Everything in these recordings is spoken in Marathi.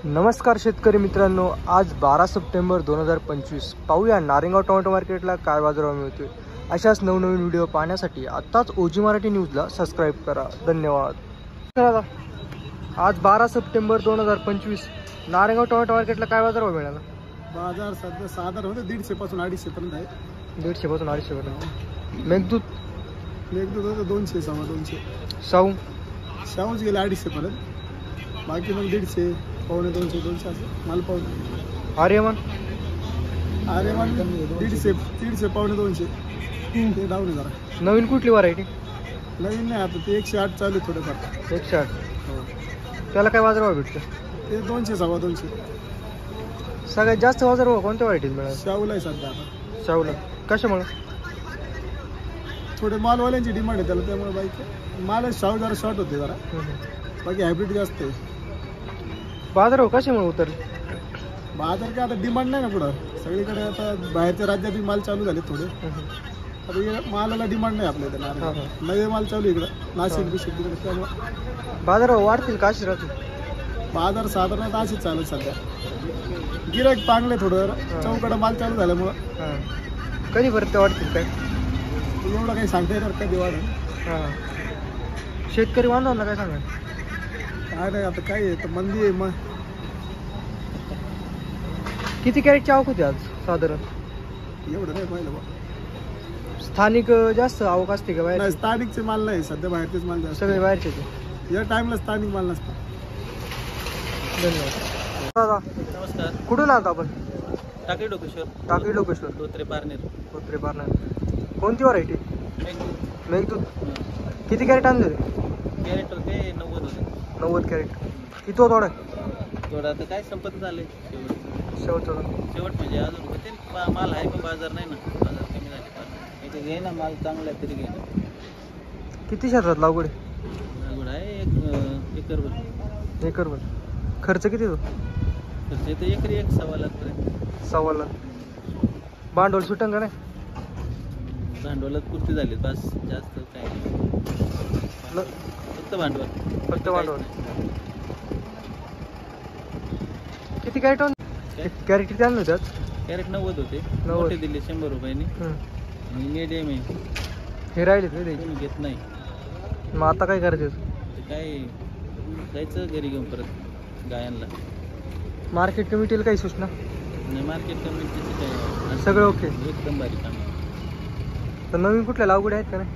नमस्कार शेतकरी मित्रांनो, आज 12 सप्टेंबर 2025 पाहूया नारेगाव टोमॅटो मार्केटला काय बाजारभाव मिळतोय। अशाच नवनवीन व्हिडिओ पाहण्यासाठी आत्ताच ओजी मराठी न्यूजला सबस्क्राइब करा। धन्यवाद। आज 12 सप्टेंबर 2025 नारेगाव टोमॅटो मार्केटला काय बाजारभाव मिळाला? बाजार सध्या साधारण होते 150 पासून 250 पर्यंत आहे। 150 पासून 250 पर्यंत। मेघदूत होतं 200 सव्वा 200। शाहूच गेले 250 पर्यंत, बाकी मग 150 पावणे 200 असं माल पावणे। आर्यमान 150 पावणे 200 ते डाऊन आहे जरा। नवीन कुठली व्हरायटी? नवीन नाही, आता ते 108 चालू आहे थोडंफार। 108 त्याला काय बाजारभाव भेटतो? ते 200 सव्वा 200। सगळ्यात जास्त बाजारभाव कोणत्या व्हरायटीत मिळाला? शाहूला आहे सध्या आता। शाहूला कशामुळे? थोडे मालवाल्यांची डिमांड आहे त्याला, त्यामुळे बाईक माल शाहू जरा शॉर्ट होते जरा, बाकी हायब्रिड जास्त आहे। बाजारभाव कशामुळे उतरले? बाजार काय आता डिमांड नाही ना पुढं सगळीकडे, आता बाहेरच्या राज्यात माल चालू झाले थोडे, आता या मालाला डिमांड नाही आपल्या इथं। नवे माल चालू इकडं नाशिक बिशिक तिकडे, त्यामुळे बाजारभाव वाढतील का अशी राहतील? बाजार साधारणतः अशीच चालू सध्या, गिराईक चांगले थोडं चौकडं माल चालू झाल्यामुळं। कधी परत वाढतील काय एवढं काही सांगता येणार कधी वाढेल? शेतकरी बांधवांना काय सांगा? काय नाही, आता काय आहे तर मंदी आहे। मग किती कॅरेटची आवक होती आज साधारण? एवढं नाही पाहिलं बा। स्थानिक जास्त आवक असते का बाहेर? नाही, स्थानिकचे माल नाही सध्या, बाहेरचेच माल जास्त। सगळे बाहेरचे या टाइमला स्थानिक माल नसतं। धन्यवाद दादा। नमस्कार। कुठून आहात आपण? टाकळी डोकेश्वर। टाकळी डोकेश्वर, धोत्रे पारनेर। धोत्रे पारनेर। कोणती व्हरायटी? मेघदूत। किती कॅरेट आणले? कॅरेट होते 90 होते। 90 कॅरेट। किती हो थोडं? थोडं आता काय संपत झाले शेवट म्हणजे अजून होते माल आहे, पण बाजार नाही ना, बाजार कमी झाले। इथे घे ना माल चांगला आहे तरी घे ना। किती क्षेत्रात लागवड? लागवड आहे 1 एकरभर। एकरभर। खर्च किती येतो? खर्च येतो एकरी 1 सव्वा लाख पर्यंत। 1.25 लाख। भांडवल सुटंग का नाही? भांडवलात पूर्ती झाली बस, जास्त काय फक्त भांडवल। किती कॅरेट कॅरेट किती आणलं त्यात? कॅरेट 90 होते। मोठे दिले 100 रुपयांनी आणि मीडियम आहे हे राहिले ते घेत नाही। मग आता काय करायचं? काय जायचं घरी घेऊन परत गायांना। मार्केट कमिटीला काही सूचना? नाही, मार्केट कमिटीचं काय सगळं ओके, एकदम भारी काम। तर नवीन कुठल्या लागवड आहेत का नाही?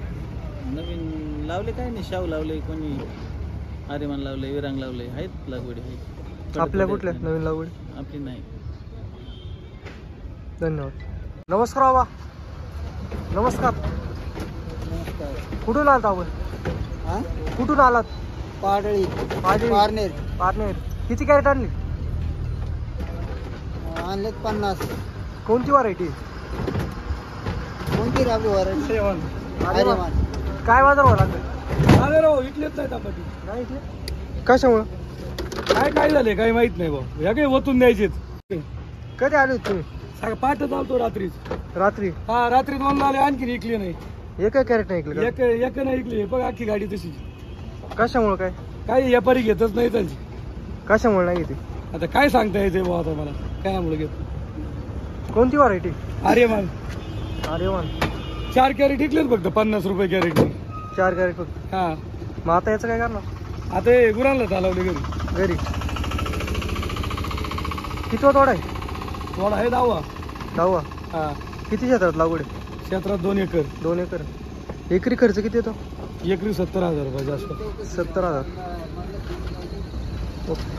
नवीन लावले काय नाही, शाहू लावले, कोणी आर्यमान लावले, विरांग लावले, आहेत लागवडी आहेत। आपल्या कुठल्या नवीन लागवड? आपली नाही। धन्यवाद। नमस्कार बाबा। नमस्कार। कुठून आलात आपण? कुठून आलात? पाडळी पारनेर। पारनेर। किती कॅरेट आणली? आणले 50। कोणती व्हरायटी? कोणती राबी व्हरायटी? काय बाजारभाव लागला? अरे राव इथलेच नाहीत आपण। नाही इथले कशामुळं? काय झाले काही माहित नाही भाऊ, या काही ओतून द्यायचेच। कधी आले होते तुम्ही? पाठ चालतो रात्रीच। रात्री? हा, रात्री 2 आले, आणखी इकले नाही। एक कॅरेट नाही ऐकलं? एक नाही इकली, बघ अख्खी गाडी तशी। कशामुळे? काय काही व्यापारी घेतच नाही त्यांची। कशामुळे नाही घेते? आता काय सांगता येते भाऊ, आता मला काय मुळे घेत। कोणती व्हरायटी? आर्यमान। आर्यमान। 4 कॅरेट इकलेच फक्त 50 रुपये कॅरेट। 4 कॅरेट फक्त? हा। मग आता याचं काय करणार? आता हे गुरांना चालवले घरी। किती थोडा आहे? थोडा आहे 10वा। हा। किती क्षेत्रात लागवड? क्षेत्रात 2 एकर। 2 एकर। एकरी खर्च किती येतो? एकरी 70,000 रुपये जास्त। 70,000। ओके।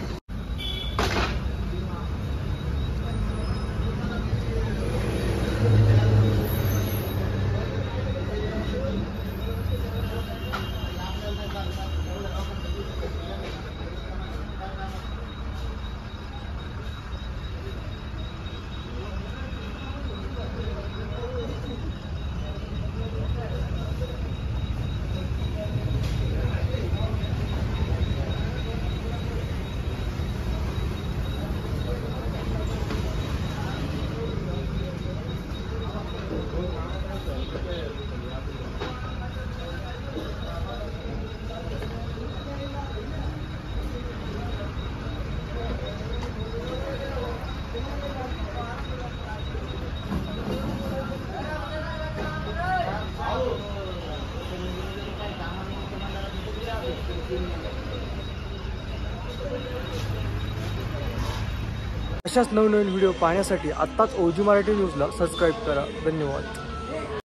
अशाच नवनवीन व्हिडिओ पाहण्यासाठी आत्ताच ओजी मराठी न्यूजला सबस्क्राईब करा. धन्यवाद.